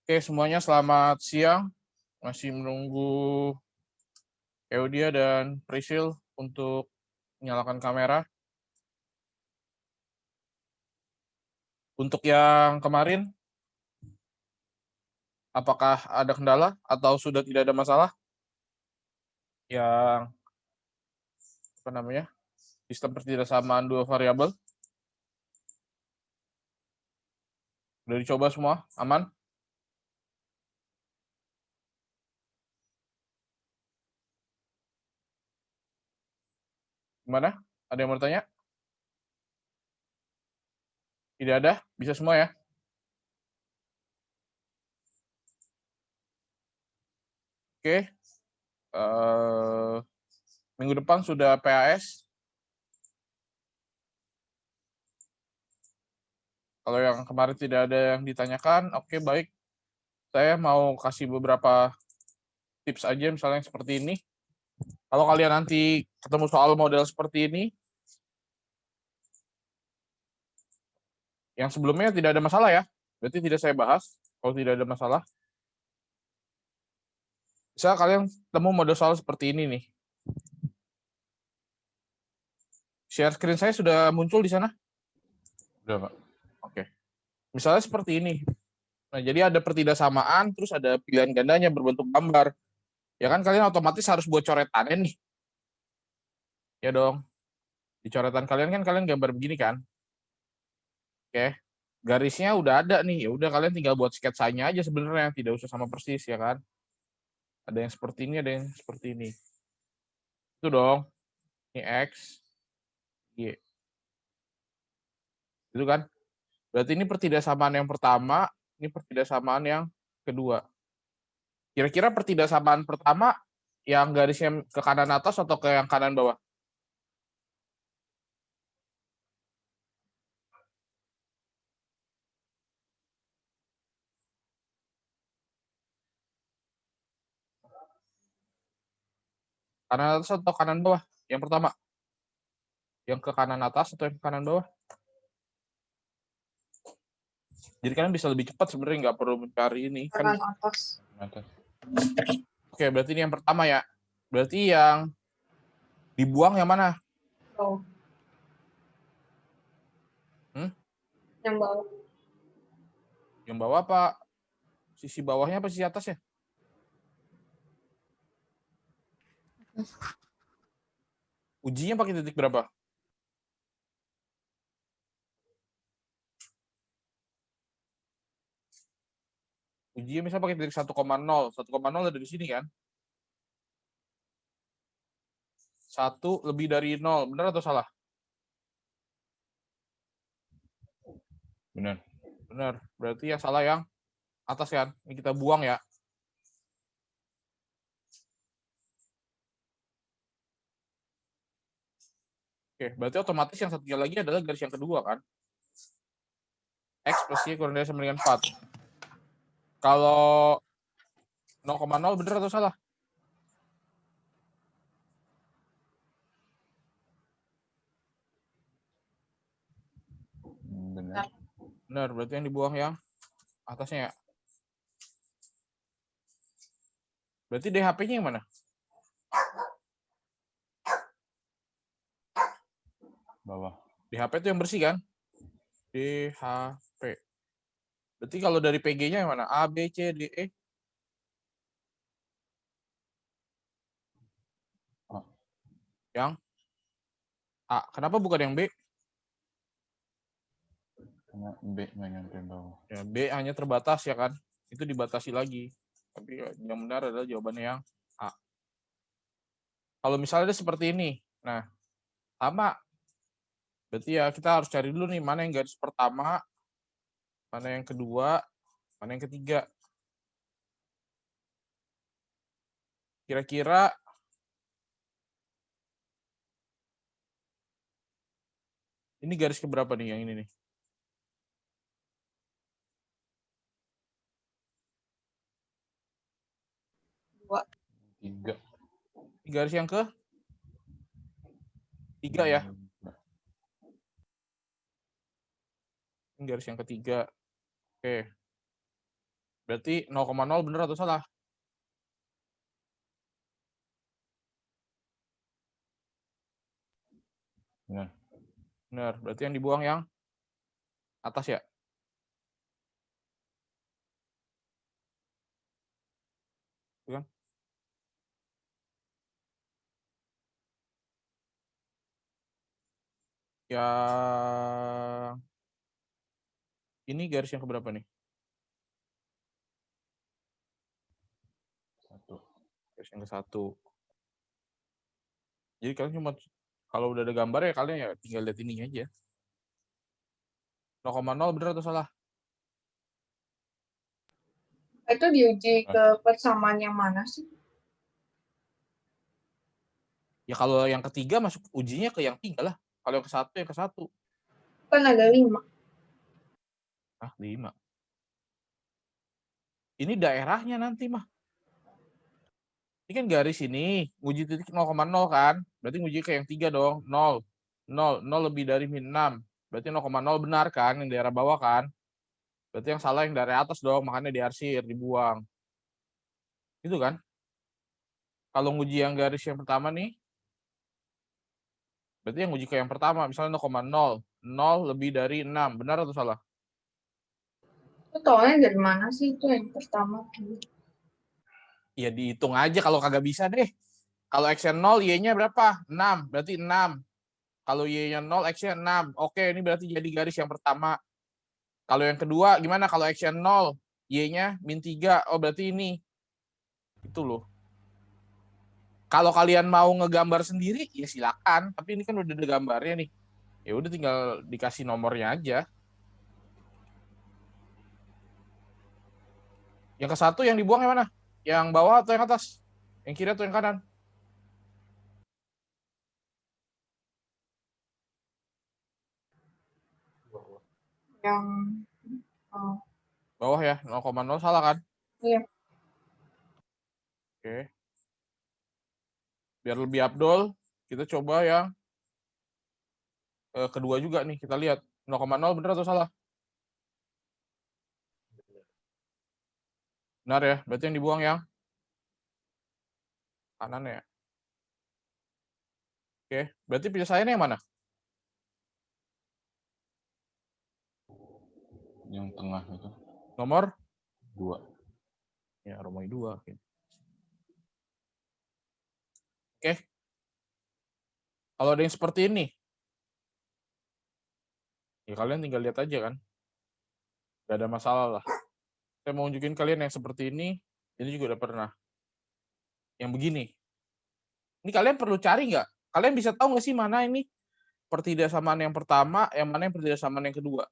Oke, semuanya selamat siang. Masih menunggu Eudia dan Prisil untuk menyalakan kamera. Untuk yang kemarin, apakah ada kendala atau sudah tidak ada masalah? Yang sistem pertidaksamaan dua variabel sudah dicoba semua, aman? Gimana? Ada yang mau bertanya? Tidak ada? Bisa semua ya? Oke. Minggu depan sudah PAS. Kalau yang kemarin tidak ada yang ditanyakan, oke baik. Saya mau kasih beberapa tips aja, misalnya seperti ini. Kalau kalian nanti ketemu soal model seperti ini, yang sebelumnya tidak ada masalah ya, berarti tidak saya bahas. Kalau tidak ada masalah, bisa kalian ketemu model soal seperti ini nih. Share screen saya sudah muncul di sana? Sudah, Pak. Oke. Misalnya seperti ini. Nah, jadi ada pertidaksamaan, terus ada pilihan gandanya berbentuk gambar. Ya kan kalian otomatis harus buat coretannya nih. Ya dong. Di coretan kalian kan kalian gambar begini kan? Oke. Garisnya udah ada nih. Ya udah kalian tinggal buat sketsanya aja sebenarnya, tidak usah sama persis ya kan? Ada yang seperti ini, ada yang seperti ini. Itu dong. Ini X, Y. Itu kan? Berarti ini pertidaksamaan yang pertama, ini pertidaksamaan yang kedua. Kira-kira pertidaksamaan pertama yang garisnya ke kanan atas atau ke yang kanan bawah? Kanan atas atau kanan bawah? Yang pertama. Yang ke kanan atas atau yang ke kanan bawah? Jadi kalian bisa lebih cepat sebenarnya, nggak perlu mencari ini. Kanan atas. Oke, berarti ini yang pertama ya. Berarti yang dibuang yang mana? Oh. Yang bawah. Yang bawah apa? Sisi bawahnya apa sisi atasnya? Ujinya pakai titik berapa? Ujinya misalnya pakai titik 1,0. 1,0 ada di sini kan? 1 lebih dari 0. Benar atau salah? Benar. Benar. Berarti yang salah yang atas kan? Ini kita buang ya. Oke, berarti otomatis yang satunya lagi adalah garis yang kedua kan? X plus Y kurang dari sama dengan 4. Kalau 0,0 benar atau salah? Benar. Benar, berarti yang dibuang yang atasnya ya. Berarti DHP-nya yang mana? Bawah. DHP itu yang bersih kan? DHP. Berarti kalau dari PG-nya yang mana? A, B, C, D, E? Yang A. Kenapa bukan yang B? Karena B nggak nyampe bawah. Ya, B hanya terbatas ya kan? Itu dibatasi lagi. Tapi yang benar adalah jawabannya yang A. Kalau misalnya seperti ini, nah sama. Berarti ya kita harus cari dulu nih mana yang garis pertama, mana yang kedua, mana yang ketiga. Kira-kira ini garis keberapa nih yang ini nih? Dua. 3. Ini garis yang ke 3 ya. Ini garis yang ketiga. Oke. Berarti 0,0 benar atau salah? Benar. Benar. Berarti yang dibuang yang atas ya? Itu kan? Yang ini garis yang keberapa nih? 1. Garis yang ke-1. Jadi kalian cuma kalau udah ada gambar ya kalian ya tinggal lihat ini aja. 0,0 benar atau salah? Itu diuji ke persamaan yang mana sih? Ya kalau yang ketiga masuk ujinya ke yang 3 lah. Kalau yang ke-1 yang ke-1. Kan ada 5. 5. Ini daerahnya nanti mah. Ini kan garis ini, uji titik 0,0 kan? Berarti uji ke yang 3 dong. 0. 0 lebih dari min 6. Berarti 0,0 benar kan yang daerah bawah kan? Berarti yang salah yang dari atas dong, makanya diarsir, dibuang. Itu kan? Kalau nguji yang garis yang pertama nih, berarti yang uji ke yang pertama, misalnya 0,0. 0 lebih dari 6. Benar atau salah? Itu taunya dari mana sih itu yang pertama? Ya dihitung aja kalau kagak bisa deh. Kalau X-nya 0, Y-nya berapa? 6. Berarti 6. Kalau Y-nya 0, X-nya 6. Oke, ini berarti jadi garis yang pertama. Kalau yang kedua, gimana? Kalau X-nya 0, Y-nya min 3. Oh, berarti ini. Itu loh. Kalau kalian mau ngegambar sendiri, ya silakan. Tapi ini kan udah ada gambarnya nih. Ya udah tinggal dikasih nomornya aja. Yang ke-1 yang dibuang yang mana? Yang bawah atau yang atas? Yang kiri atau yang kanan? Yang oh, Bawah ya, 0,0 salah kan? iya. Oke. Biar lebih abdol, kita coba yang kedua juga nih. Kita lihat 0,0 benar atau salah? Benar ya, berarti yang dibuang yang kanan ya. Oke, berarti penyelesaiannya yang mana? Yang tengah itu. Nomor 2. ya, Romawi 2. Oke. Kalau ada yang seperti ini, ya kalian tinggal lihat aja kan. Gak ada masalah lah. Saya mau unjukin kalian yang seperti ini juga udah pernah. Yang begini. Ini kalian perlu cari nggak? Kalian bisa tahu nggak sih mana ini pertidaksamaan yang pertama, yang mana yang pertidaksamaan yang kedua?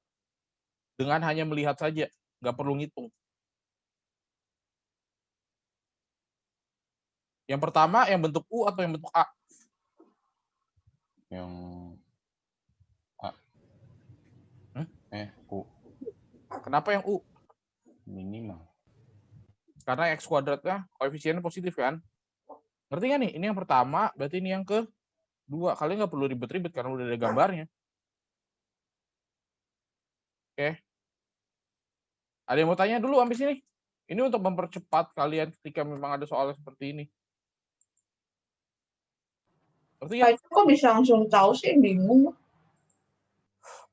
Dengan hanya melihat saja, nggak perlu ngitung. Yang pertama yang bentuk U atau yang bentuk A? Yang A. U. Kenapa yang U? Minimal. Karena X kuadratnya koefisiennya positif kan? Ngerti nggak nih? Ini yang pertama, berarti ini yang kedua. Kalian nggak perlu ribet-ribet karena udah ada gambarnya. Oke. Ada yang mau tanya dulu sampai sini? Ini untuk mempercepat kalian ketika memang ada soal seperti ini. Ngerti ya? Kok bisa langsung tahu sih, bingung.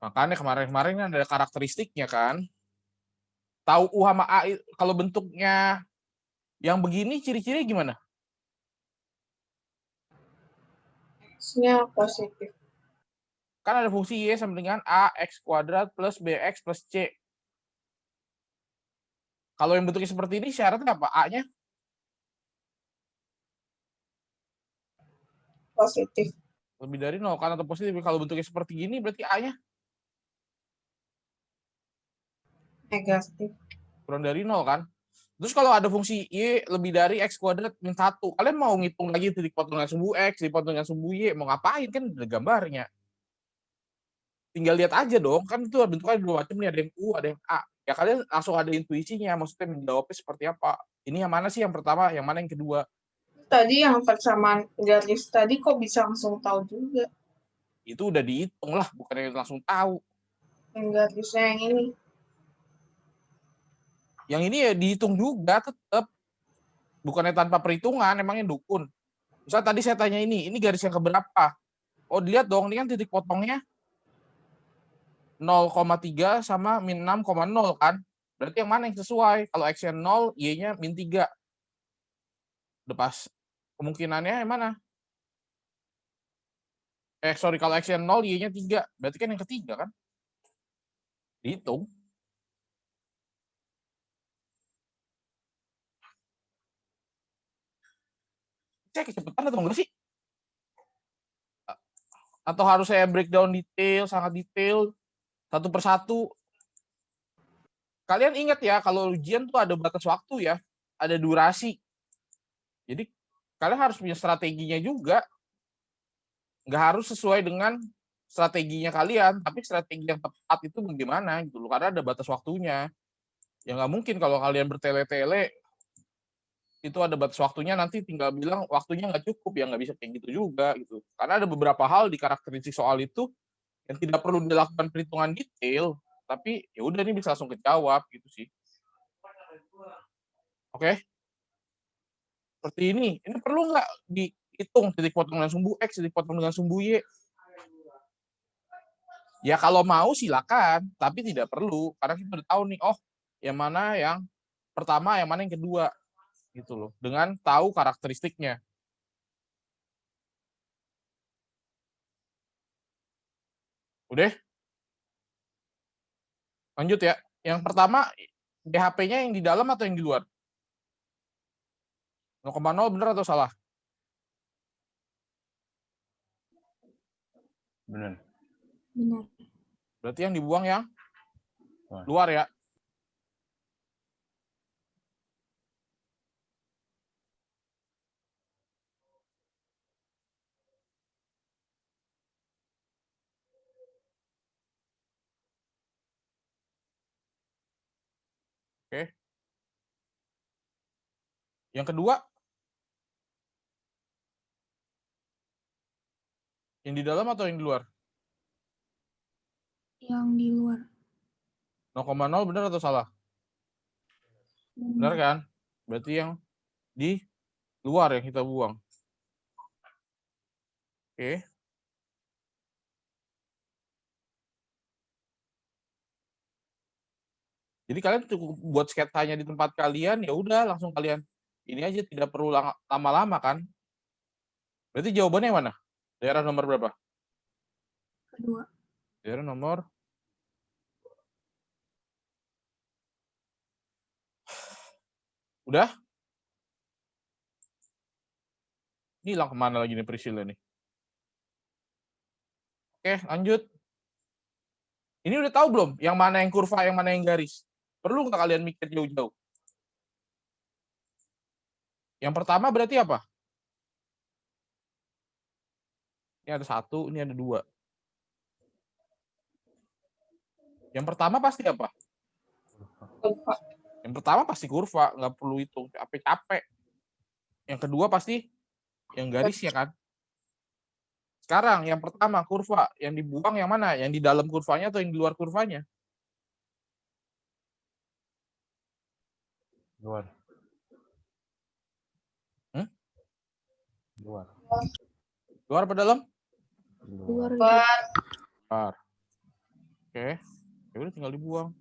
Makanya kemarin-kemarin kan ada karakteristiknya kan. Tahu U sama A kalau bentuknya yang begini ciri-ciri gimana? X-nya positif. Kan ada fungsi Y sama dengan AX kuadrat plus BX plus C. Kalau yang bentuknya seperti ini syaratnya apa? A-nya? Positif. Lebih dari 0 kan atau positif. Kalau bentuknya seperti gini berarti A-nya Negatif. kurang dari 0 kan? Terus kalau ada fungsi Y lebih dari X kuadrat min 1, kalian mau ngitung lagi titik potongan sumbu X, titik potongan sumbu Y, mau ngapain kan ada gambarnya. Tinggal lihat aja dong, kan itu bentuknya dua macam nih, ada yang U, ada yang A. Ya kalian langsung ada intuisinya, maksudnya menjawabnya seperti apa. Ini yang mana sih yang pertama, yang mana yang kedua. Tadi yang persamaan garis tadi kok bisa langsung tahu juga. Itu udah dihitung lah, bukan yang langsung tahu. Yang garisnya yang ini. Yang ini ya dihitung juga tetap. Bukannya tanpa perhitungan, emangnya dukun. Misal tadi saya tanya ini garis yang keberapa? Oh, dilihat dong, ini kan titik potongnya 0,3 sama min 6,0 kan? Berarti yang mana yang sesuai? Kalau X-nya 0, Y-nya min 3. Udah pas. Kemungkinannya yang mana? Kalau X-nya 0, Y-nya 3. Berarti kan yang ketiga kan? Dihitung. Saya kecepatan atau enggak sih? Atau harus saya breakdown detail, sangat detail, satu persatu? Kalian ingat ya, kalau ujian tuh ada batas waktu ya, ada durasi. Jadi kalian harus punya strateginya juga. Nggak harus sesuai dengan strateginya kalian, tapi strategi yang tepat itu bagaimana gitu loh, karena ada batas waktunya. Ya nggak mungkin kalau kalian bertele-tele, itu ada batas waktunya, nanti tinggal bilang waktunya nggak cukup, ya nggak bisa kayak gitu juga gitu. Karena ada beberapa hal di karakteristik soal itu yang tidak perlu dilakukan perhitungan detail, tapi ya udah ini bisa langsung kejawab gitu sih. Oke, seperti ini perlu nggak dihitung titik potong dengan sumbu X, titik potong dengan sumbu Y? Ya kalau mau silakan, tapi tidak perlu karena kita udah tahu nih, oh yang mana yang pertama, yang mana yang kedua gitu loh, dengan tahu karakteristiknya. Udah? Lanjut ya. Yang pertama, BHP-nya yang di dalam atau yang di luar? 0,0 benar atau salah? Benar. Benar. Berarti yang dibuang yang luar ya. Oke. Yang kedua, yang di dalam atau yang di luar? Yang di luar. 0,0 benar atau salah? Benar kan? Berarti yang di luar yang kita buang. Oke. Jadi kalian cukup buat sketsanya di tempat kalian, ya udah langsung kalian ini aja, tidak perlu lama-lama kan? Berarti jawabannya mana? Daerah nomor berapa? Kedua. Daerah nomor udah? Ini hilang kemana lagi nih Priscilla nih? Oke, lanjut. Ini udah tahu belum? Yang mana yang kurva, yang mana yang garis? Perlu nggak kalian mikir jauh-jauh? Yang pertama berarti apa? Ini ada 1, ini ada 2. Yang pertama pasti apa? Kurva. Yang pertama pasti kurva, nggak perlu hitung, capek-capek. Yang kedua pasti yang garisnya kan? Sekarang yang pertama kurva, yang dibuang yang mana? Yang di dalam kurvanya atau yang di luar kurvanya? Luar. Luar. Luar apa dalam? Luar. Luar. Oke, ya udah tinggal dibuang.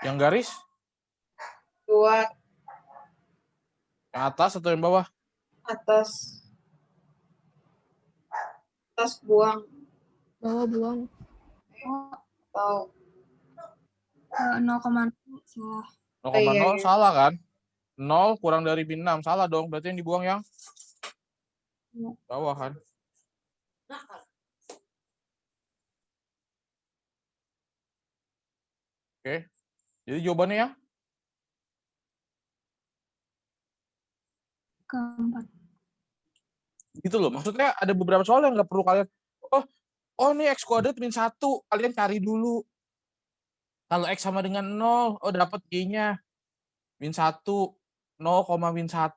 Yang garis? Luar. Yang atas atau yang bawah? Atas. Atas buang. Bawah buang. Atau 0,0 salah. 0,0 salah kan? 0 kurang dari min 6, salah dong. Berarti yang dibuang yang bawah kan? Oke. Jadi jawabannya yang keempat. gitu loh. Maksudnya ada beberapa soal yang nggak perlu kalian, oh ini X kuadrat min 1, kalian cari dulu. Kalau X sama dengan 0, oh dapat Y-nya min 1. 0, min 1.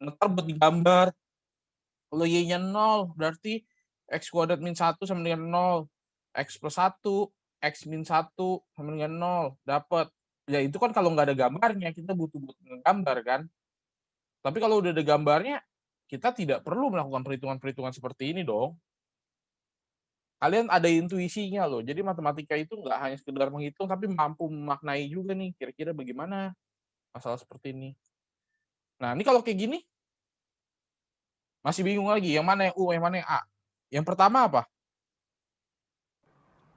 Ntar buat digambar. Kalau y-nya 0, berarti x kuadrat min 1 sama dengan 0. X plus 1, x min 1 sama dengan 0. Dapat. Ya itu kan kalau nggak ada gambarnya, kita butuh gambar kan. Tapi kalau udah ada gambarnya, kita tidak perlu melakukan perhitungan-perhitungan seperti ini dong. Kalian ada intuisinya loh. Jadi matematika itu nggak hanya sekedar menghitung, tapi mampu memaknai juga nih. Kira-kira bagaimana masalah seperti ini. Nah, ini kalau kayak gini, masih bingung lagi. Yang mana yang U, yang mana yang A? Yang pertama apa?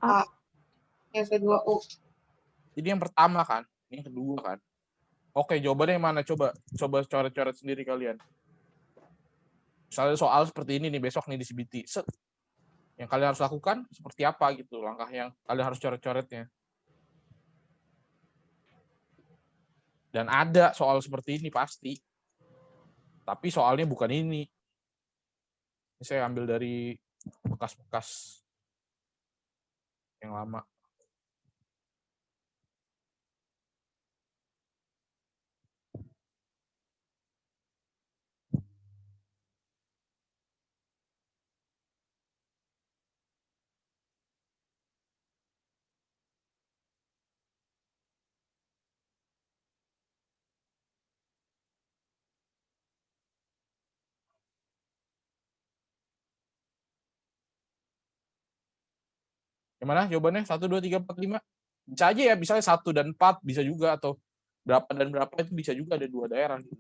A. Yang kedua U. Jadi yang pertama kan, yang kedua kan. Oke, jawabannya yang mana? Coba coret-coret sendiri kalian. Misalnya soal seperti ini nih besok nih di CBT. Set. Yang kalian harus lakukan seperti apa gitu, langkah yang kalian harus coret-coretnya. Dan ada soal seperti ini pasti. Tapi soalnya bukan ini. Ini saya ambil dari bekas-bekas yang lama. Yang mana jawabannya? 1, 2, 3, 4, 5. Bisa aja ya, misalnya 1 dan 4 bisa juga, atau berapa dan berapa itu bisa juga, ada 2 daerah. Gitu.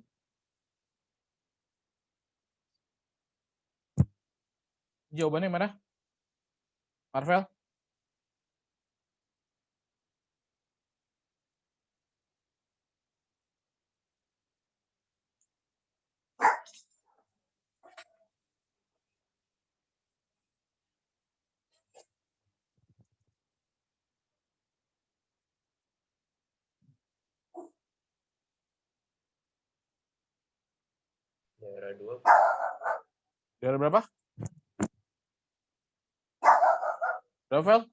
Jawabannya mana? Marvel? Daerah 2. Daerah berapa? Rafael?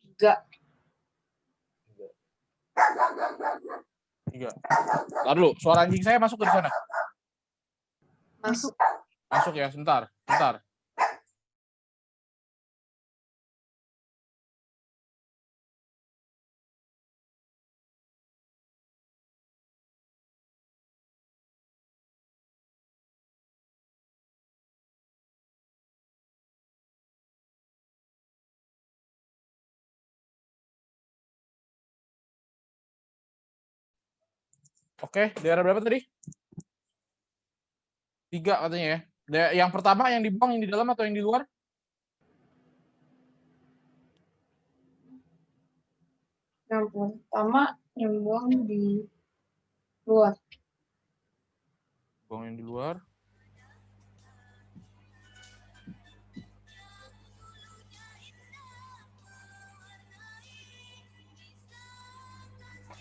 Tiga. 3. Lalu dulu, suara anjing saya masuk dari sana. Masuk. Masuk ya, sebentar. Oke, daerah berapa tadi? 3 katanya ya. Yang pertama yang dibuang yang di dalam atau yang di luar? Yang pertama yang buang di luar. Buang yang di luar.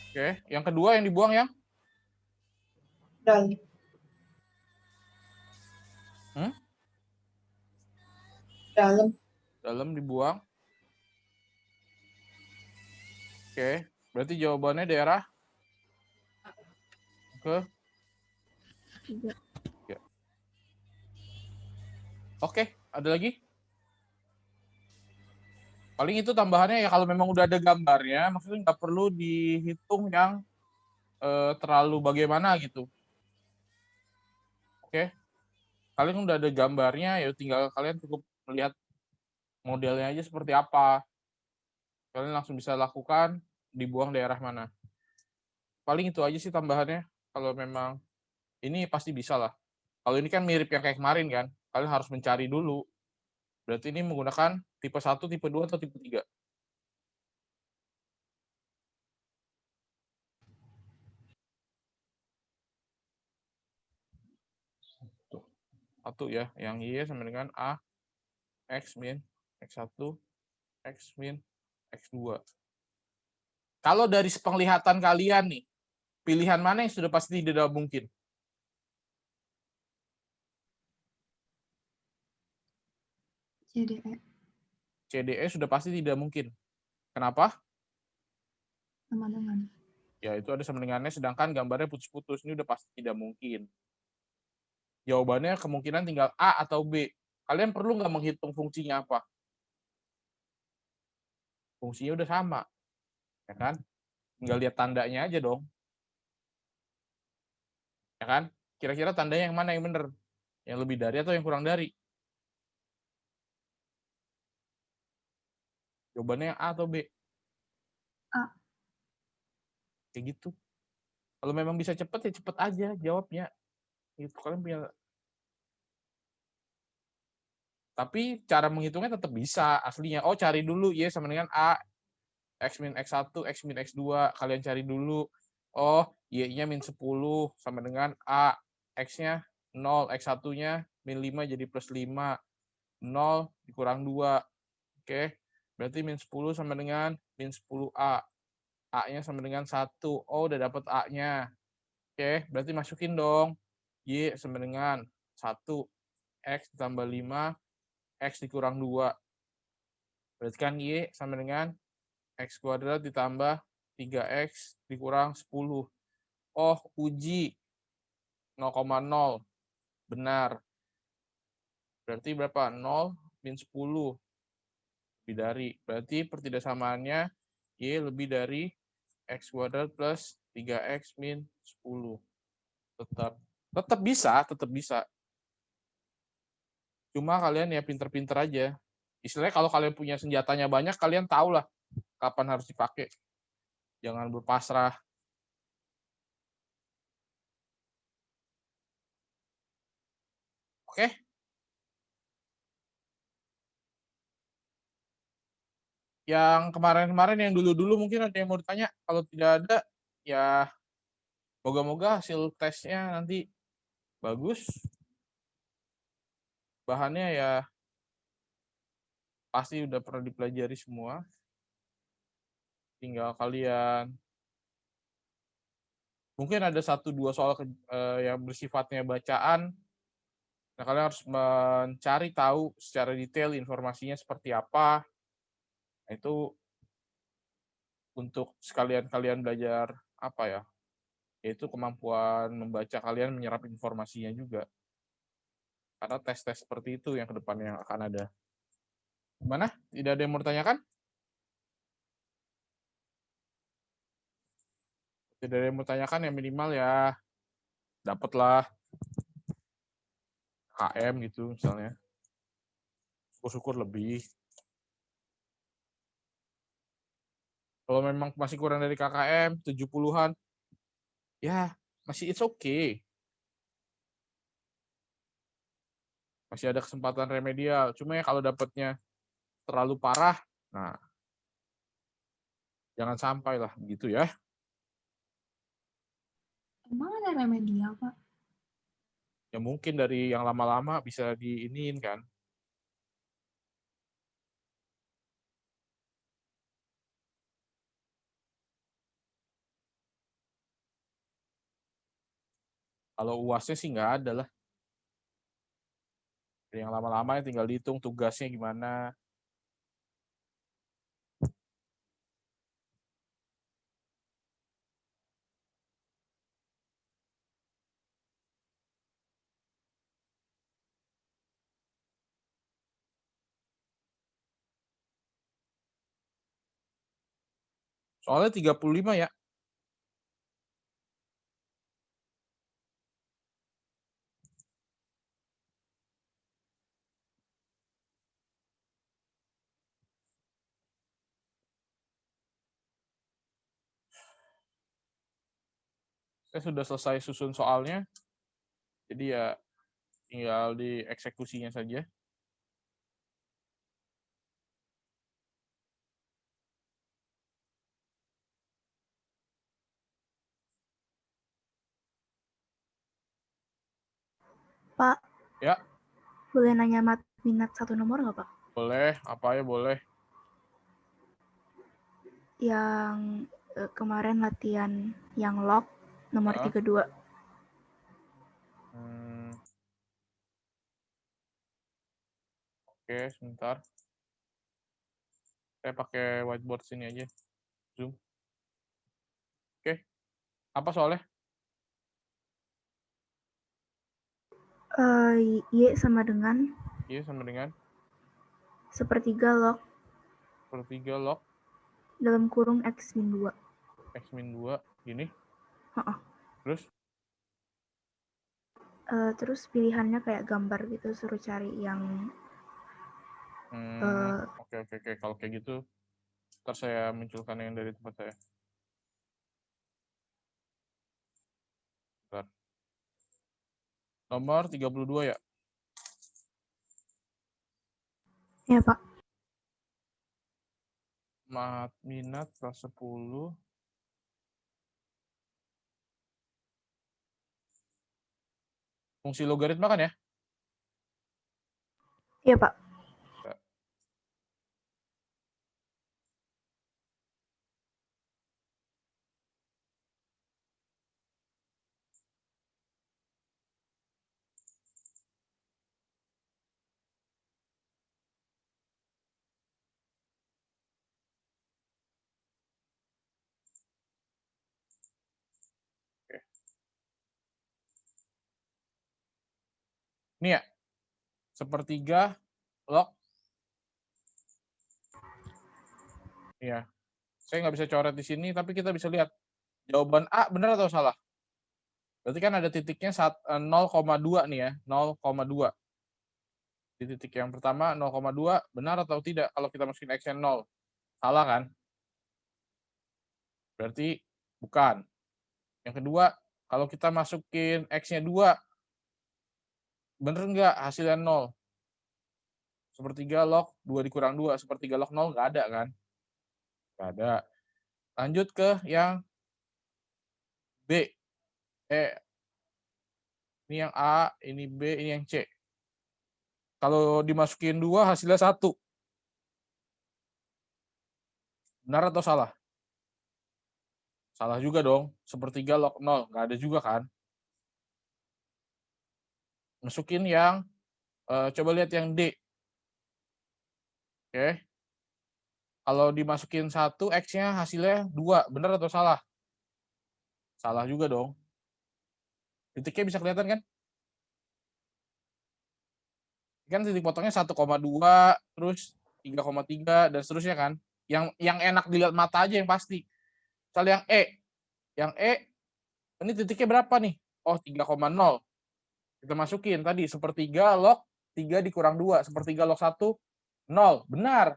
Oke, yang kedua yang dibuang yang? Dalam. Dalam dibuang. Oke, berarti jawabannya daerah ke 3. Oke, ada lagi? Paling itu tambahannya ya kalau memang udah ada gambarnya, maksudnya nggak perlu dihitung yang terlalu bagaimana gitu. Oke, kalian udah ada gambarnya, ya tinggal kalian cukup melihat modelnya aja seperti apa. Kalian langsung bisa lakukan, dibuang daerah mana. Paling itu aja sih tambahannya. Kalau memang ini pasti bisa lah. Kalau ini kan mirip yang kayak kemarin kan, kalian harus mencari dulu. Berarti ini menggunakan tipe 1, tipe 2, atau tipe 3. Tuh. 1 ya, yang Y sama dengan A, X min, X1, X min, X2. Kalau dari penglihatan kalian nih, pilihan mana yang sudah pasti tidak mungkin? CDE. CDE sudah pasti tidak mungkin. Kenapa? Sama dengan. Ya, itu ada sama dengannya, sedangkan gambarnya putus-putus. Ini udah pasti tidak mungkin. Jawabannya kemungkinan tinggal A atau B. Kalian perlu nggak menghitung fungsinya apa? Fungsinya udah sama. Ya kan? Tinggal lihat tandanya aja dong. Ya kan? Kira-kira tandanya yang mana yang benar? Yang lebih dari atau yang kurang dari? Jawabannya yang A atau B? A. Kayak gitu. Kalau memang bisa cepet ya cepet aja jawabnya. Itu kalian punya. Tapi cara menghitungnya tetap bisa aslinya. Oh, cari dulu Y sama dengan A, X min X1, X min X2. Kalian cari dulu. Oh, Y-nya min 10 sama dengan A. X-nya 0, X1-nya min 5 jadi plus 5. 0 dikurang 2. Oke. Berarti min 10 sama dengan min 10A. A-nya sama dengan 1. Oh, udah dapat A-nya. Oke, berarti masukin dong. Y sama dengan 1. X ditambah 5. X dikurang 2. Berarti kan Y sama dengan X kuadrat ditambah 3X dikurang 10. Oh, uji 0,0. Benar. Berarti berapa? 0 min 10. Lebih dari. Berarti pertidaksamaannya Y lebih dari X kuadrat plus 3X min 10. Tetap bisa, tetap bisa. Cuma kalian ya pinter-pinter aja. Istilahnya kalau kalian punya senjatanya banyak, kalian tahu lah kapan harus dipakai. Jangan berpasrah. Oke? Yang kemarin-kemarin, yang dulu-dulu mungkin ada yang mau ditanya. Kalau tidak ada, ya moga-moga hasil tesnya nanti bagus. Bahannya ya pasti udah pernah dipelajari semua. Tinggal kalian mungkin ada 1-2 soal yang bersifatnya bacaan. Nah, kalian harus mencari tahu secara detail informasinya seperti apa. Nah, itu untuk sekalian kalian belajar apa ya? Yaitu kemampuan membaca kalian, menyerap informasinya juga. Karena tes-tes seperti itu yang kedepannya akan ada. Gimana? Tidak ada yang mau ditanyakan? Tidak ada yang mau ditanyakan, ya minimal ya dapatlah KM gitu misalnya. Syukur-syukur lebih. Kalau memang masih kurang dari KKM 70-an, ya masih it's okay. Masih ada kesempatan remedial. Cuma ya kalau dapatnya terlalu parah, nah jangan sampai lah gitu ya. Emang ada remedial, Pak? Ya mungkin dari yang lama-lama bisa diiniin kan. Kalau UASnya sih nggak ada lah. Yang lama-lama tinggal dihitung tugasnya gimana. Soalnya 35 ya. Saya sudah selesai susun soalnya. Jadi ya tinggal dieksekusinya saja. Pak, Ya, boleh nanya minat 1 nomor nggak, Pak? boleh. Apa ya boleh. Yang kemarin latihan yang log nomor 32. Oke, sebentar. Saya pakai whiteboard sini aja. Zoom. Oke. Apa soalnya? Y sama dengan Y sama dengan sepertiga log sepertiga log dalam kurung X min 2. X min 2 gini. Heeh. Terus? Terus pilihannya kayak gambar gitu, suruh cari yang Oke. Kalau kayak gitu, ntar saya munculkan yang dari tempat saya. Bentar. Nomor 32 ya? ya Pak. Minat kelas 10. Fungsi logaritma kan ya? Iya Pak. Oke. Ini ya, sepertiga log. Iya. Saya nggak bisa coret di sini, tapi kita bisa lihat jawaban A benar atau salah. Berarti kan ada titiknya 0,2 nih ya, 0,2. Di titik yang pertama 0,2 benar atau tidak kalau kita masukin X-nya 0? Salah kan? Berarti bukan. Yang kedua, kalau kita masukin X-nya 2, bener nggak hasilnya 0? Sepertiga log 2 dikurang 2, sepertiga log 0 nggak ada kan? Nggak ada. Lanjut ke yang B. Ini yang A, ini B, ini yang C. Kalau dimasukin 2, hasilnya 1. Benar atau salah? Salah juga dong. Sepertiga log 0. Nggak ada juga kan? Masukin yang, coba lihat yang D. Oke. Kalau dimasukin 1, X-nya hasilnya 2. Benar atau salah? Salah juga dong. Titiknya bisa kelihatan kan? Kan titik potongnya 1,2, terus 3,3, dan seterusnya kan? Yang enak dilihat mata aja yang pasti. Misal yang E. Yang E, ini titiknya berapa nih? Oh, 3,0. Kita masukin tadi, sepertiga log 3 dikurang 2. Sepertiga log 1, 0. Benar.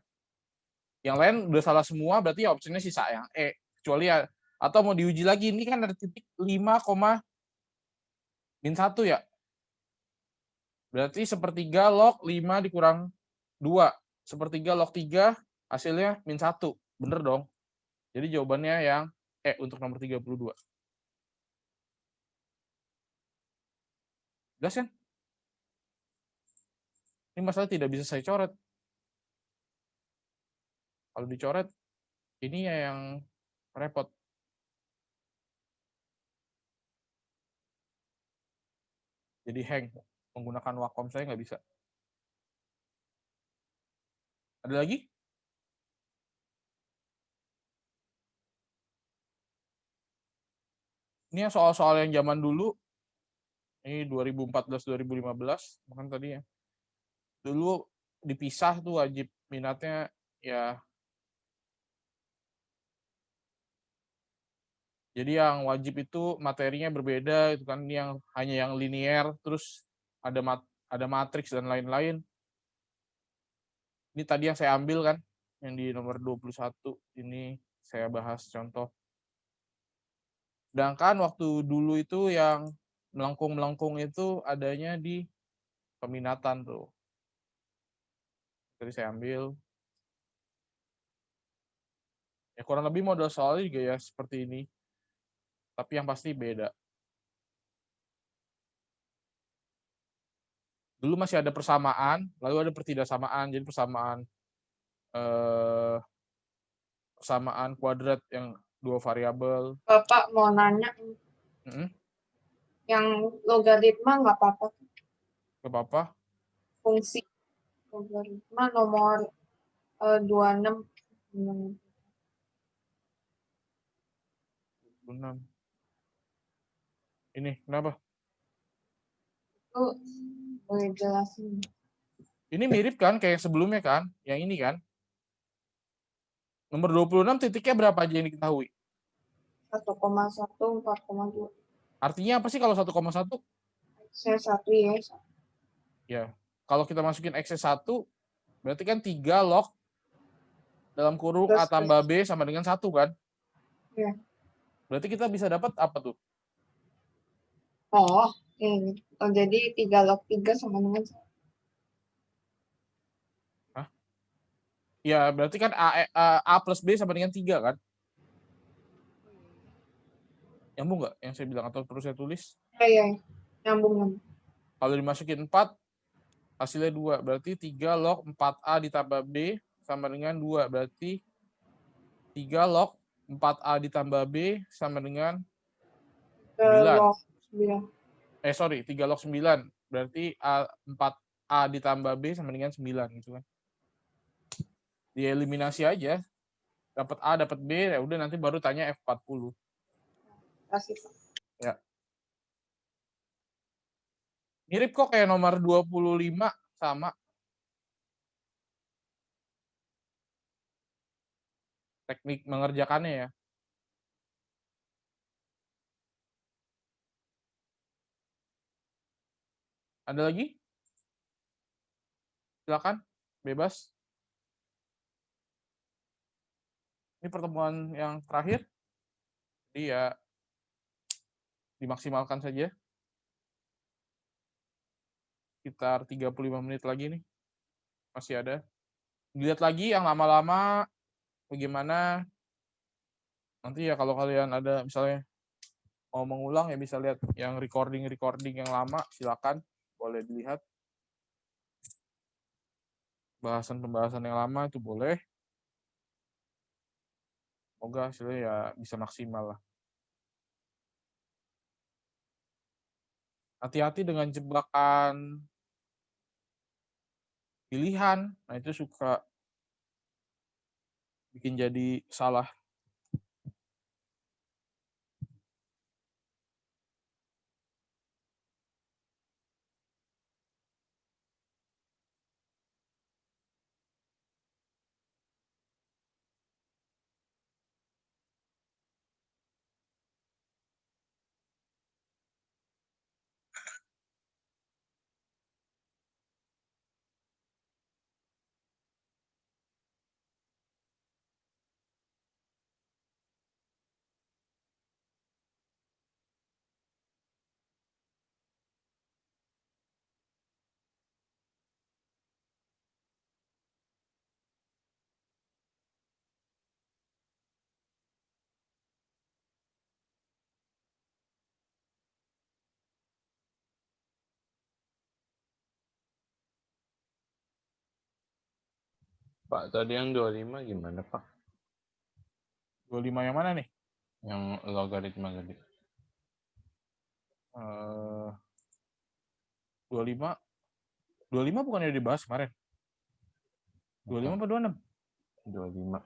Yang lain udah salah semua, berarti ya opsinya sisa yang E. Kecuali ya, atau mau diuji lagi, ini kan ada titik 5,-1 ya. Berarti sepertiga log 5 dikurang 2. Sepertiga log 3, hasilnya -1. Bener dong. Jadi jawabannya yang E untuk nomor 32. Jelas kan? Ini masalah tidak bisa saya coret. Kalau dicoret, ini ya yang repot. Jadi hang. Menggunakan Wacom saya nggak bisa. Ada lagi? Ini soal-soal yang zaman dulu. Ini 2014-2015. Bahkan tadi ya. Dulu dipisah tuh wajib minatnya ya. Jadi yang wajib itu materinya berbeda, itu kan yang hanya yang linear, terus ada matriks dan lain-lain. Ini tadi yang saya ambil kan, yang di nomor 21, ini saya bahas contoh. Sedangkan waktu dulu itu yang melengkung-melengkung itu adanya di peminatan tuh. Jadi saya ambil. Ya kurang lebih model soalnya juga ya seperti ini. Tapi yang pasti beda. Dulu masih ada persamaan, lalu ada pertidaksamaan. Jadi persamaan kuadrat yang 2 variabel. Bapak mau nanya, yang logaritma nggak apa-apa. Gak apa-apa. Fungsi logaritma nomor 26. Hmm. 26. Ini kenapa? Itu boleh jelasin. Ini mirip kan kayak yang sebelumnya kan? Yang ini kan? Nomor 26 titiknya berapa aja yang diketahui? 1,1, 4,2. Artinya apa sih kalau 1,1? Saya 1 ya. Ya, kalau kita masukin X1, berarti kan 3 log dalam kurung A tambah B sama dengan 1 kan? Ya. Berarti kita bisa dapat apa tuh? Oh, ini. Oh, jadi 3 log 3 sama dengan 1. Hah? Ya, berarti kan A plus B sama dengan 3 kan? Nyambung nggak yang saya bilang atau perlu saya tulis? Ya. Nyambung. Kalau dimasukin 4, hasilnya 2. Berarti 3 log 4A ditambah B sama dengan 2. Berarti 3 log 4A ditambah B sama dengan 9. Log 9. 3 log 9. Berarti 4A ditambah B sama dengan 9 gitu kan. Dieliminasi aja. Dapat A, dapat B, ya udah nanti baru tanya F40. Kasih. Ya. Mirip kok kayak nomor 25 sama. Teknik mengerjakannya ya. Ada lagi? Silakan, bebas. Ini pertemuan yang terakhir. Jadi ya dimaksimalkan saja. Sekitar 35 menit lagi nih. Masih ada. Dilihat lagi yang lama-lama bagaimana. Nanti ya kalau kalian ada misalnya mau mengulang ya bisa lihat yang recording yang lama, silakan boleh dilihat. Pembahasan yang lama itu boleh. Semoga hasilnya ya bisa maksimal lah. Hati-hati dengan jebakan pilihan. Nah, itu suka bikin jadi salah. Pak, tadi yang 25 gimana, Pak? 25 yang mana nih? Yang logaritma tadi. 25 bukannya udah dibahas kemarin? 25 apa 26? 25.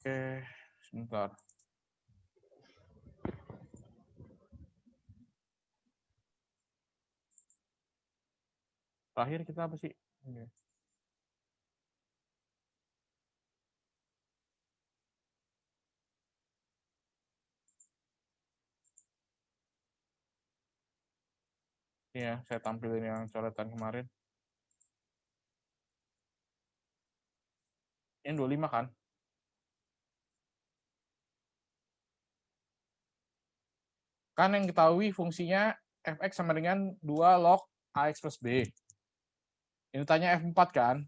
Oke, sebentar. Terakhir kita apa sih? Ini ya, saya tampilin yang coretan kemarin. Ini 25 kan? Kan yang ketahui fungsinya fx sama dengan 2 log ax plus b. Ini tanya f4 kan?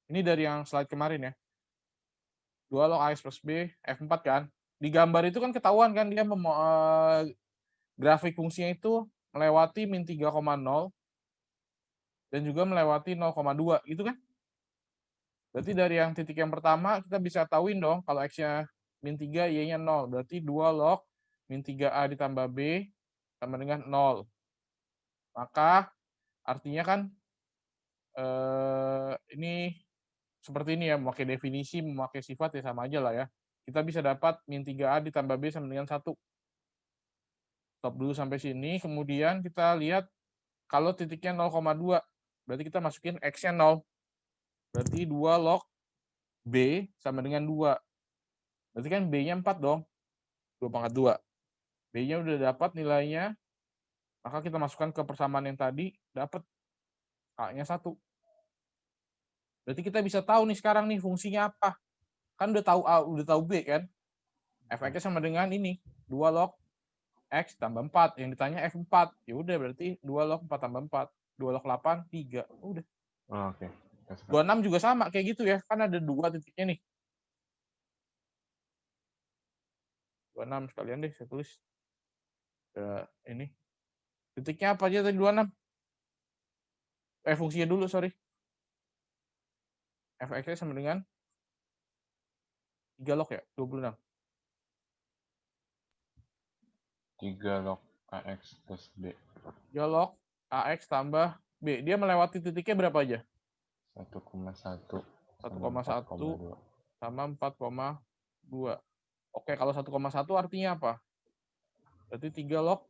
Ini dari yang slide kemarin ya. 2 log ax plus b, f4 kan? Di gambar itu kan ketahuan kan dia grafik fungsinya itu melewati min 3,0 dan juga melewati 0,2 gitu kan? Berarti dari yang titik yang pertama kita bisa tahuin dong kalau x-nya min 3, y-nya 0. Berarti 2 log min 3a ditambah b sama dengan 0. Maka artinya kan Ini seperti ini ya, memakai definisi, memakai sifat ya sama aja lah ya. Kita bisa dapat min 3A ditambah B sama dengan 1. Stop dulu sampai sini, kemudian kita lihat kalau titiknya 0,2, berarti kita masukin X-nya 0. Berarti 2 log B sama dengan 2. Berarti kan B-nya 4 dong. 2 pangkat 2. B-nya udah dapat nilainya, maka kita masukkan ke persamaan yang tadi, dapat A-nya 1. Berarti kita bisa tahu nih sekarang nih fungsinya apa. Kan udah tahu A, udah tahu B kan. F(x) sama dengan ini, 2 log X tambah 4. Yang ditanya F4. Ya udah berarti 2 log 4 tambah 4. 2 log 8, 3. Udah. Oh, oke. 26 juga sama kayak gitu ya. Kan ada 2 titiknya nih. 26 sekalian deh saya tulis. Ini. Titiknya apa aja tadi 26? Fungsinya dulu, sorry. F(x) sama dengan 3 log ya, 26. 3 log AX plus B. 3 log AX tambah B. Dia melewati titiknya berapa aja? 1,1 1,1 sama 4,2. Oke, kalau 1,1 artinya apa? Berarti 3 log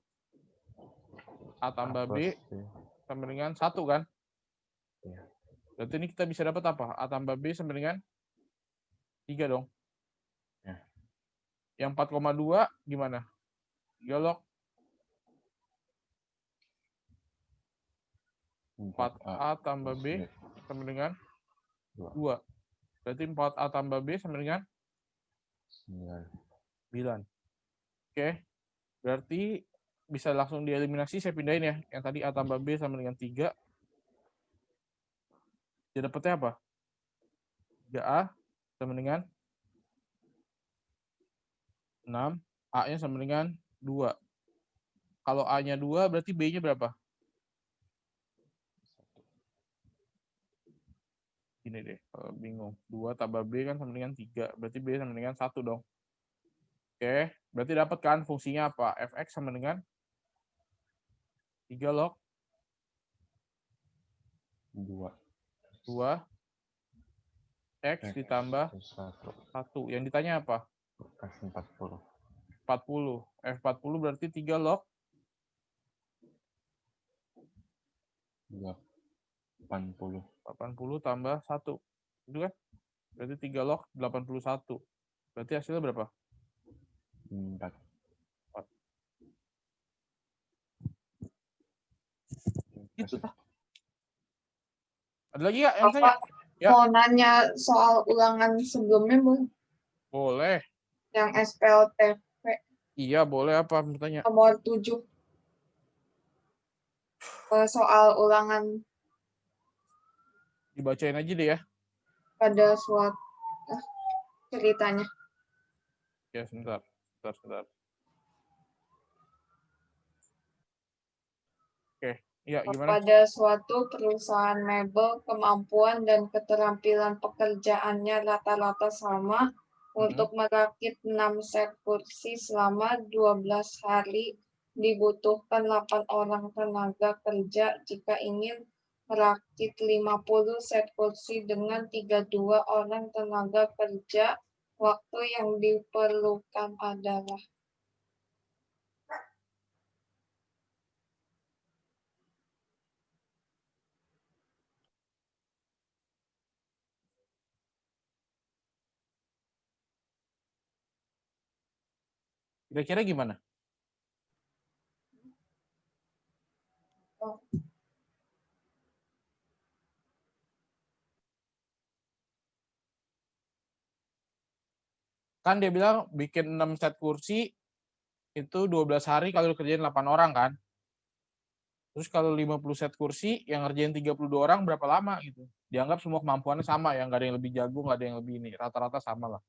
A tambah B sama dengan 1 kan? Iya. Berarti ini kita bisa dapat apa? A tambah B sama dengan 3 dong. Ya. Yang 4,2 gimana? 3 log 4A tambah B sama dengan 2. Berarti 4A tambah B sama dengan 9. Oke. Berarti bisa langsung dieliminasi, saya pindahin ya. Yang tadi A tambah B sama dengan 3. Dia dapetnya apa? 3A sama dengan 6. A-nya sama dengan 2. Kalau A-nya 2, berarti B-nya berapa? Gini deh, kalau bingung. 2 tambah B kan sama dengan 3. Berarti B sama dengan 1 dong. Oke, berarti dapat kan fungsinya apa? Fx sama dengan 3 log 2 X ditambah 1. Yang ditanya apa? F40. 40. F40 berarti 3 log 80 tambah 1. Itu kan? Berarti 3 log 81. Berarti hasilnya berapa? 4. Gitu. Ada lagi nggak yang tanya? Bapak Ya. mau nanya soal ulangan sebelumnya, Bu? Boleh. Yang SPLTV Iya, boleh apa bertanya? nomor 7. Soal ulangan Dibacain aja deh ya. pada suatu ceritanya. Ya, sebentar. Oke, iya gimana? Pada suatu perusahaan mebel, kemampuan dan keterampilan pekerjaannya rata-rata sama. Untuk merakit 6 set kursi selama 12 hari dibutuhkan 8 orang tenaga kerja. Jika ingin merakit 50 set kursi dengan 32 orang tenaga kerja, waktu yang diperlukan adalah. Kira-kira gimana? Kan dia bilang bikin 6 set kursi itu 12 hari kalau kerjain 8 orang kan. Terus kalau 50 set kursi yang ngerjain 32 orang berapa lama gitu. Dianggap semua kemampuannya sama ya, nggak ada yang lebih jago, nggak ada yang lebih ini. Rata-rata sama lah.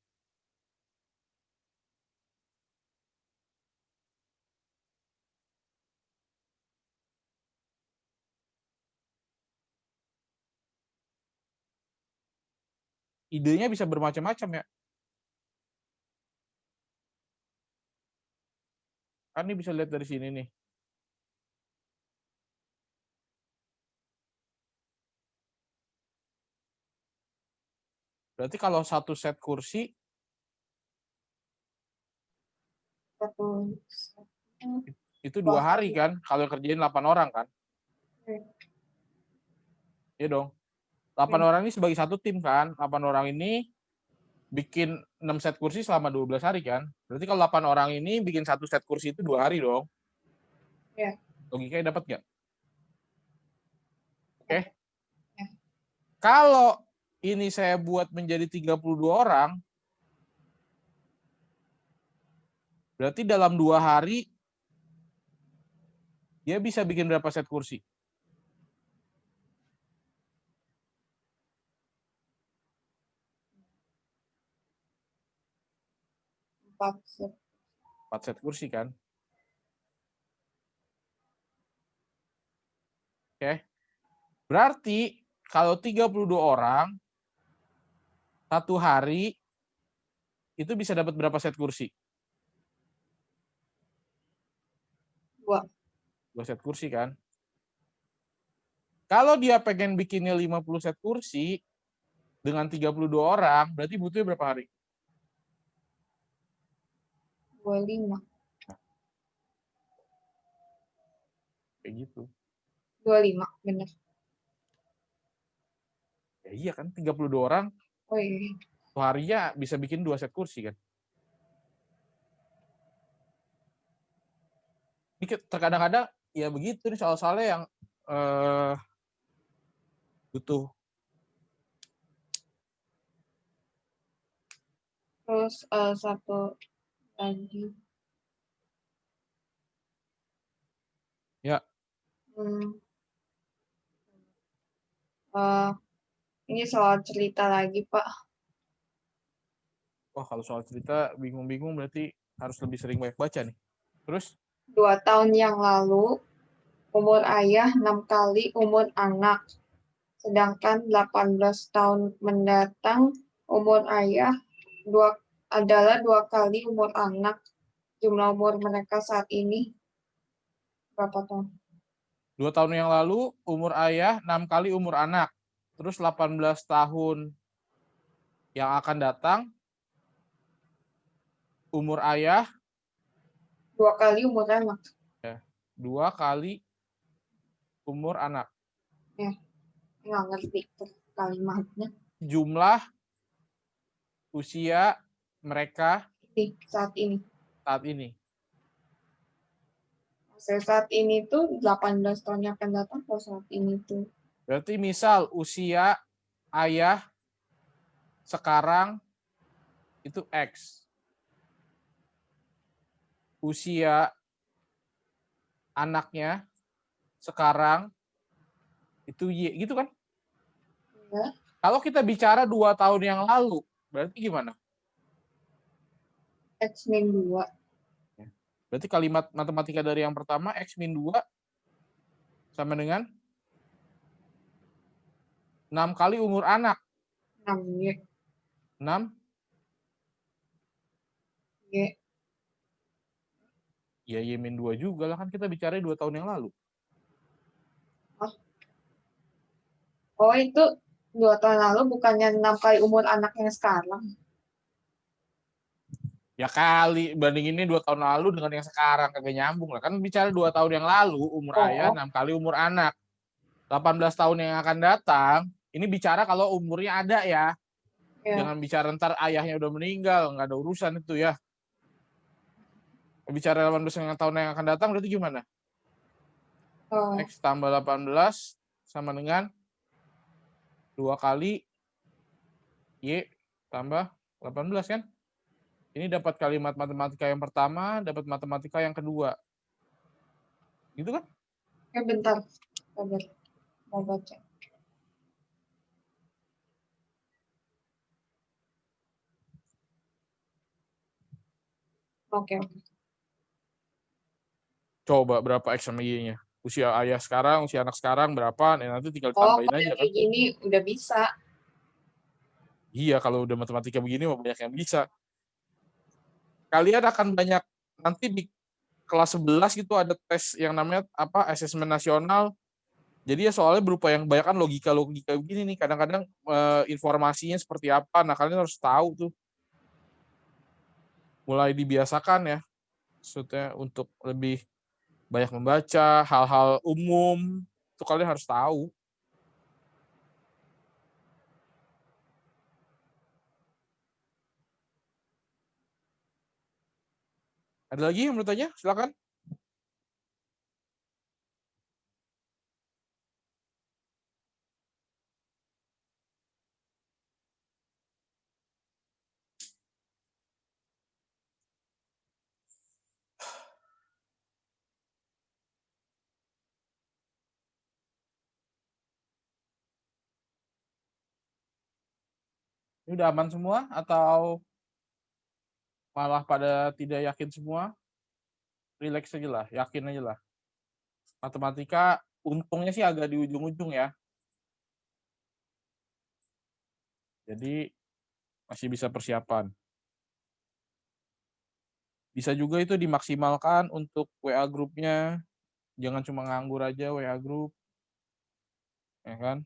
Idenya bisa bermacam-macam ya. Kan ini bisa lihat dari sini nih. Berarti kalau satu set kursi Satu. itu 2 hari kan? Kalau kerjain 8 orang kan? Iya dong. 8 orang ini sebagai satu tim kan? 8 orang ini bikin 6 set kursi selama 12 hari kan? Berarti kalau 8 orang ini bikin satu set kursi itu 2 hari dong. Ya. Logikanya dapat nggak? Oke. Ya. Kalau ini saya buat menjadi 32 orang, berarti dalam 2 hari dia bisa bikin berapa set kursi? Empat set. 4 set kursi kan? Oke. Berarti kalau 32 orang satu hari itu bisa dapat berapa set kursi? 2. 2 set kursi kan? Kalau dia pengen bikinnya 50 set kursi dengan 32 orang, berarti butuhnya berapa hari? 25. Kayak gitu. 25, benar. Ya iya kan, 32 orang Oh iya. satu harinya bisa bikin 2 set kursi kan? Terkadang-kadang ya begitu nih soal-soalnya yang butuh. Terus satu lagi. Ya. Ini soal cerita lagi, Pak. Wah, kalau soal cerita bingung-bingung berarti harus lebih sering banyak baca nih. Terus? 2 tahun yang lalu, umur ayah 6 kali umur anak. Sedangkan 18 tahun mendatang, umur ayah adalah 2 kali umur anak. Jumlah umur mereka saat ini berapa tahun? 2 tahun yang lalu umur ayah 6 kali umur anak. Terus 18 tahun yang akan datang umur ayah 2 kali umur anak. 2 kali umur anak. Ya, nggak ngerti kalimatnya. Jumlah usia mereka saat ini. Saat ini tuh 18 tahun yang akan datang atau saat ini tuh? Berarti misal usia ayah sekarang itu X. Usia anaknya sekarang itu Y, gitu kan? Ya. Kalau kita bicara 2 tahun yang lalu, berarti gimana? X min 2. Berarti kalimat matematika dari yang pertama, X min 2 sama dengan 6 kali umur anak. 6 Y. 6 Y. Ya Y min 2 juga lah, kan kita bicara 2 tahun yang lalu. Oh, itu 2 tahun lalu bukannya 6 kali umur anak yang sekarang. Ya kali, bandinginnya 2 tahun lalu dengan yang sekarang, kagak nyambung lah. Kan bicara 2 tahun yang lalu, umur ayah 6 kali umur anak. 18 tahun yang akan datang, ini bicara kalau umurnya ada ya. Jangan bicara ntar ayahnya udah meninggal, nggak ada urusan itu ya. Bicara 18 tahun yang akan datang, berarti gimana? X tambah 18 sama dengan 2 kali Y tambah 18 kan? Ini dapat kalimat matematika yang pertama, dapat matematika yang kedua. Gitu kan? Bentar. Sabar. Mau baca. Oke. Coba berapa X sama Y-nya? Usia ayah sekarang, usia anak sekarang berapa? Nanti tinggal tambahin aja kan. Kayak gini udah bisa. Iya, kalau udah matematika begini banyak yang bisa. Kalian akan banyak nanti di kelas 11 gitu ada tes yang namanya apa? Asesmen nasional. Jadi ya soalnya berupa yang banyak kan logika-logika begini nih. Kadang-kadang informasinya seperti apa. Nah, kalian harus tahu tuh. Mulai dibiasakan ya. Maksudnya untuk lebih banyak membaca hal-hal umum. Itu kalian harus tahu. Ada lagi yang mau tanya? Silakan. Ini udah aman semua atau malah pada tidak yakin semua? Relax aja lah, yakin aja lah. Matematika untungnya sih agak di ujung-ujung ya. Jadi masih bisa persiapan. Bisa juga itu dimaksimalkan untuk WA grupnya. Jangan cuma nganggur aja WA grup, ya kan?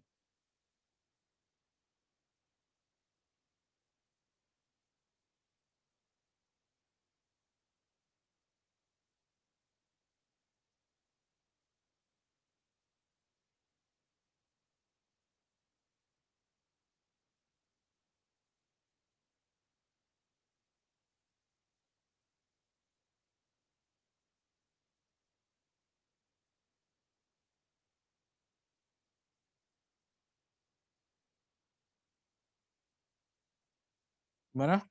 Gimana?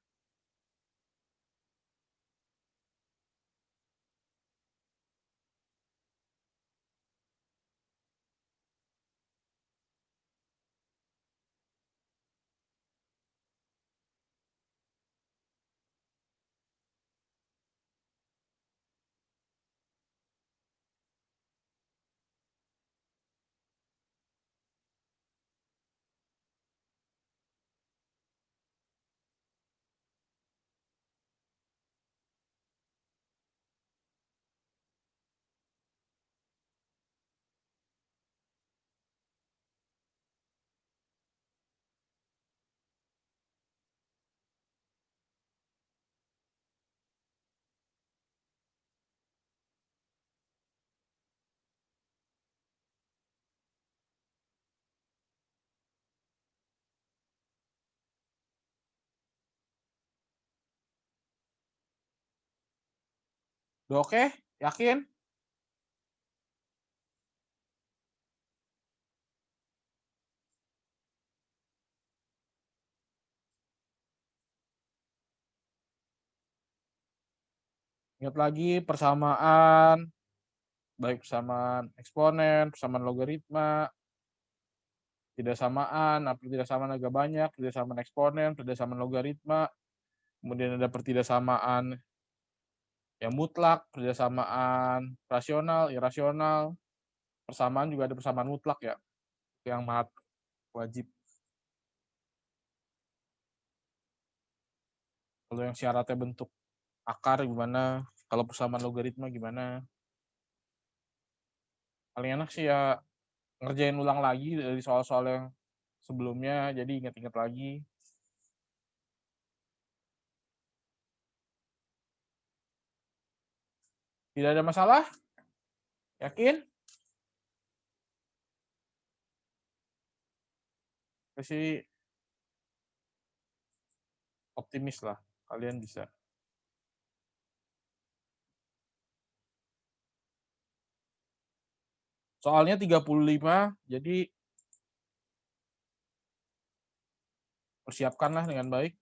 Udah oke? Yakin? Ingat lagi persamaan, baik persamaan eksponen, persamaan logaritma, tidak samaan, tidak samaan agak banyak, tidak samaan eksponen, tidak samaan logaritma, kemudian ada pertidaksamaan yang mutlak, pertidaksamaan rasional, irasional, persamaan juga ada persamaan mutlak ya, yang mahat wajib. Kalau yang syaratnya bentuk akar gimana, kalau persamaan logaritma gimana. Paling enak sih ya ngerjain ulang lagi dari soal-soal yang sebelumnya, jadi ingat-ingat lagi. Tidak ada masalah? Yakin? Saya sih optimis lah, kalian bisa. Soalnya 35, jadi persiapkanlah dengan baik.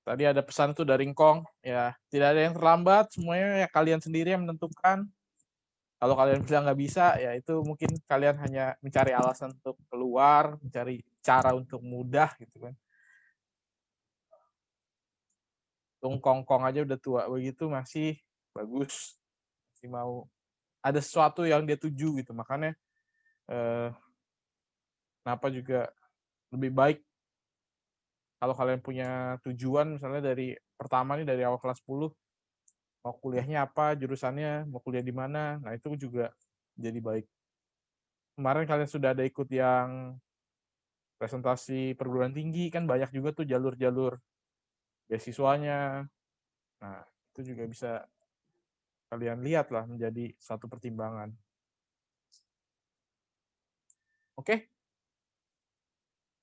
Tadi ada pesan tuh dari Ngkong, ya tidak ada yang terlambat, semuanya ya kalian sendiri yang menentukan. Kalau kalian bilang nggak bisa, ya itu mungkin kalian hanya mencari alasan untuk keluar, mencari cara untuk mudah gitu kan. Kongkong aja udah tua begitu masih bagus, masih mau ada sesuatu yang dia tuju gitu. Makanya kenapa juga lebih baik kalau kalian punya tujuan, misalnya dari pertama nih dari awal kelas 10 mau kuliahnya apa, jurusannya, mau kuliah di mana, nah itu juga jadi baik. Kemarin kalian sudah ada ikut yang presentasi perguruan tinggi, kan banyak juga tuh jalur-jalur beasiswanya. Nah, itu juga bisa kalian lihat lah menjadi satu pertimbangan. Oke?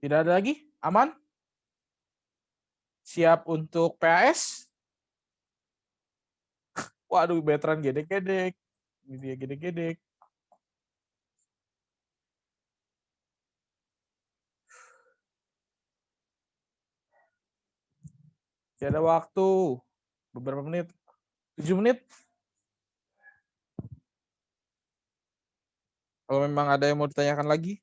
Tidak ada lagi? Aman? Siap untuk PAS? Waduh, veteran gedek-gedek. Ini dia gedek-gedek. Tidak ada waktu. Beberapa menit. 7 menit. Kalau memang ada yang mau ditanyakan lagi,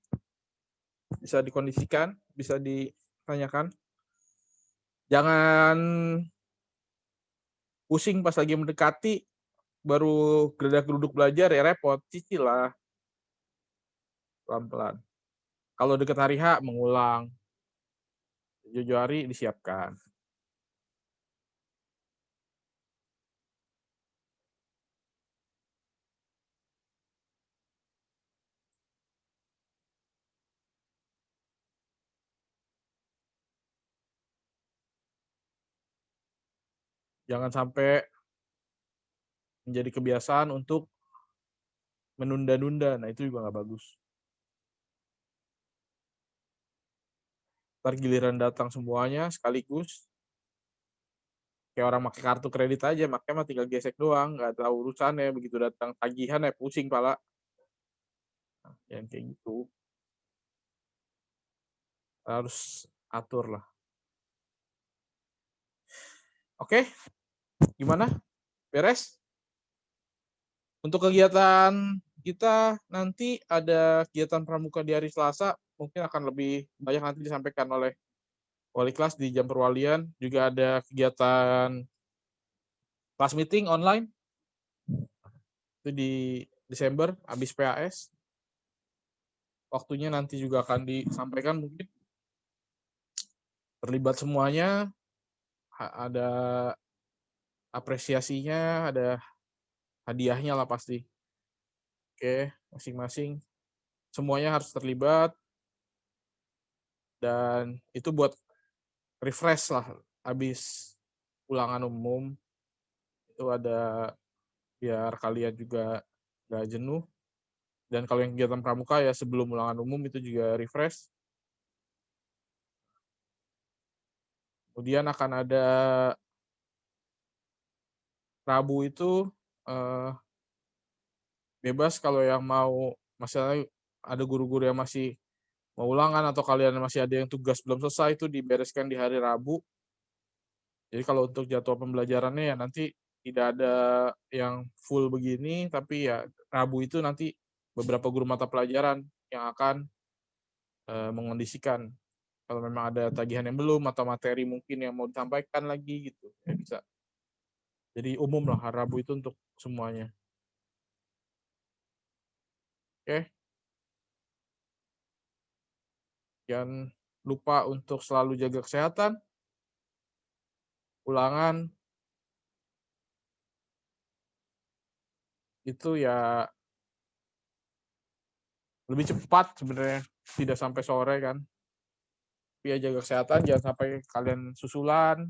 bisa dikondisikan, bisa ditanyakan. Jangan pusing pas lagi mendekati, baru gerdak-geruduk belajar ya repot. Cicil lah. Pelan-pelan. Kalau dekat hari H, mengulang. Jauh-jauh hari disiapkan. Jangan sampai menjadi kebiasaan untuk menunda-nunda. Nah, itu juga nggak bagus. Ntar giliran datang semuanya sekaligus, kayak orang pakai kartu kredit aja, makanya mah tinggal gesek doang, nggak tahu urusannya. Begitu datang tagihan ya pusing pala. Nah, yang kayak gitu harus atur lah. Oke, gimana? Beres? Untuk kegiatan kita nanti ada kegiatan pramuka di hari Selasa, mungkin akan lebih banyak nanti disampaikan oleh wali kelas di jam perwalian. Juga ada kegiatan kelas meeting online itu di Desember habis PAS. Waktunya nanti juga akan disampaikan, mungkin terlibat semuanya, ada apresiasinya, ada hadiahnya lah pasti. Oke, masing-masing semuanya harus terlibat, dan itu buat refresh lah habis ulangan umum. Itu ada biar kalian juga nggak jenuh. Dan kalau yang kegiatan pramuka ya sebelum ulangan umum itu juga refresh. Kemudian akan ada Rabu itu bebas kalau yang mau, masalah ada guru-guru yang masih mau ulangan atau kalian masih ada yang tugas belum selesai, itu dibereskan di hari Rabu. Jadi kalau untuk jadwal pembelajarannya ya nanti tidak ada yang full begini, tapi ya Rabu itu nanti beberapa guru mata pelajaran yang akan mengondisikan kalau memang ada tagihan yang belum atau materi mungkin yang mau disampaikan lagi gitu ya bisa. Jadi umum lah hari Rabu itu untuk semuanya. Oke. Jangan lupa untuk selalu jaga kesehatan. Ulangan itu ya lebih cepat sebenarnya, tidak sampai sore kan. Tapi ya jaga kesehatan, jangan sampai kalian susulan.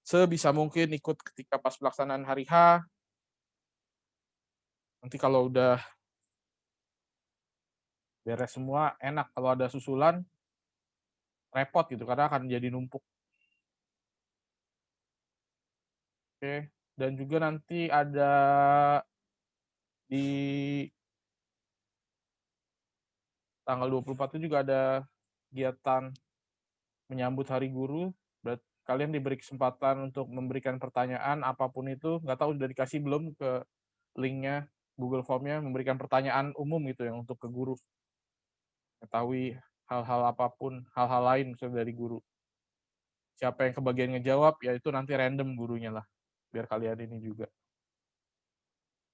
Sebisa mungkin ikut ketika pas pelaksanaan hari H. Nanti kalau udah beres semua, enak. Kalau ada susulan, repot gitu, karena akan jadi numpuk. Oke. Dan juga nanti ada di tanggal 24 itu juga ada kegiatan menyambut Hari Guru. kalian diberi kesempatan untuk memberikan pertanyaan apapun itu, nggak tahu udah dikasih belum ke linknya Google Form-nya, memberikan pertanyaan umum gitu yang untuk ke guru, mengetahui hal-hal apapun, hal-hal lain misalnya dari guru. Siapa yang kebagian ngejawab, ya itu nanti random gurunya lah, biar kalian ini juga.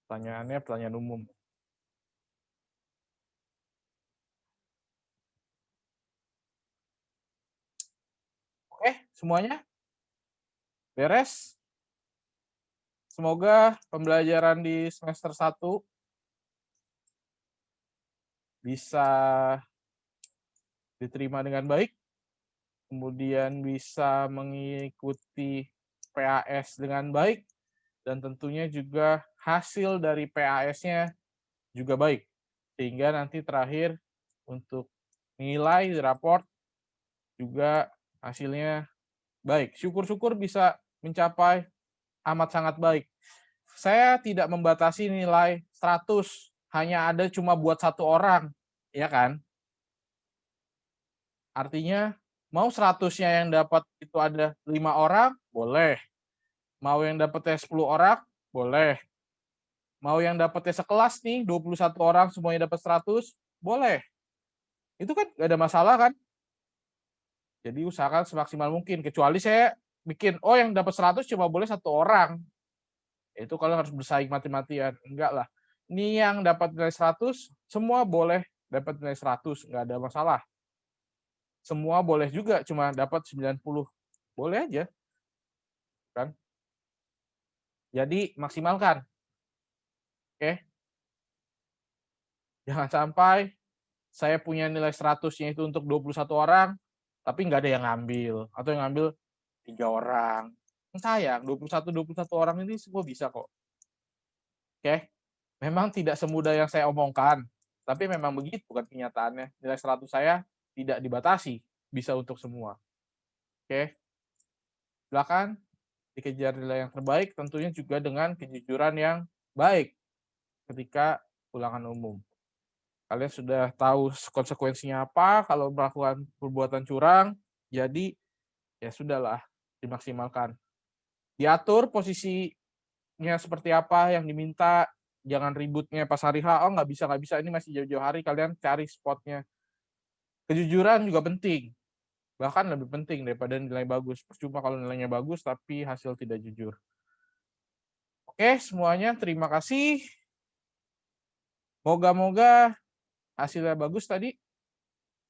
Pertanyaannya pertanyaan umum. Oke, semuanya beres. Semoga pembelajaran di semester 1 bisa diterima dengan baik, kemudian bisa mengikuti PAS dengan baik, dan tentunya juga hasil dari PAS-nya juga baik. Sehingga nanti terakhir untuk nilai raport juga hasilnya baik. Syukur-syukur bisa mencapai amat sangat baik. Saya tidak membatasi nilai 100, hanya ada cuma buat satu orang, ya kan? Artinya mau 100-nya yang dapat itu ada 5 orang, boleh. Mau yang dapatnya 10 orang, boleh. Mau yang dapatnya sekelas nih, 21 orang semuanya dapat 100, boleh. Itu kan gak ada masalah kan? Jadi usahakan semaksimal mungkin. Kecuali saya bikin, oh yang dapat 100 cuma boleh satu orang. Itu kalian harus bersaing mati-matian. Enggak lah. Ini yang dapat nilai 100, semua boleh dapat nilai 100, nggak ada masalah. Semua boleh juga, cuma dapat 90. Boleh aja. Kan? Jadi maksimalkan. Oke? Jangan sampai saya punya nilai 100-nya itu untuk 21 orang, tapi nggak ada yang ngambil. Atau yang ngambil 3 orang. Sayang, 21 orang ini semua bisa kok. Oke? Memang tidak semudah yang saya omongkan, tapi memang begitu bukan kenyataannya. Nilai 100 saya tidak dibatasi, bisa untuk semua. Oke? Silakan dikejar nilai yang terbaik, tentunya juga dengan kejujuran yang baik ketika ulangan umum. Kalian sudah tahu konsekuensinya apa kalau melakukan perbuatan curang, jadi ya sudahlah, dimaksimalkan. Diatur posisinya seperti apa yang diminta, jangan ributnya pas hari H, oh nggak bisa, ini masih jauh-jauh hari, kalian cari spotnya. Kejujuran juga penting, bahkan lebih penting daripada nilai bagus. Percuma kalau nilainya bagus tapi hasil tidak jujur. Oke, semuanya terima kasih. Moga-moga hasilnya bagus tadi.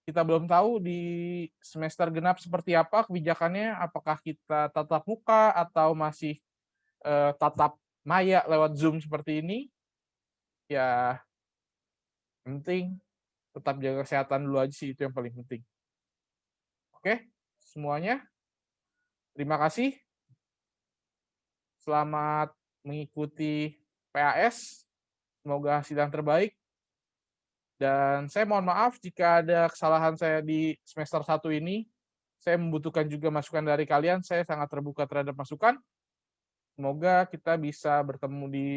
Kita belum tahu di semester genap seperti apa kebijakannya, apakah kita tatap muka atau masih tatap maya lewat Zoom seperti ini. Ya, penting tetap jaga kesehatan dulu aja sih, itu yang paling penting. Oke, semuanya. Terima kasih. Selamat mengikuti PAS. Semoga hasil yang terbaik. Dan saya mohon maaf jika ada kesalahan saya di semester 1 ini. Saya membutuhkan juga masukan dari kalian. Saya sangat terbuka terhadap masukan. Semoga kita bisa bertemu di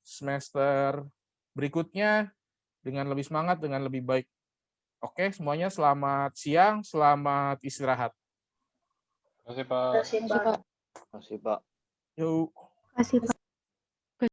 semester berikutnya dengan lebih semangat, dengan lebih baik. Oke, semuanya selamat siang, selamat istirahat. Terima kasih, Pak. Terima kasih, Pak. Terima kasih, Pak. Yuk. Kasih, Pak.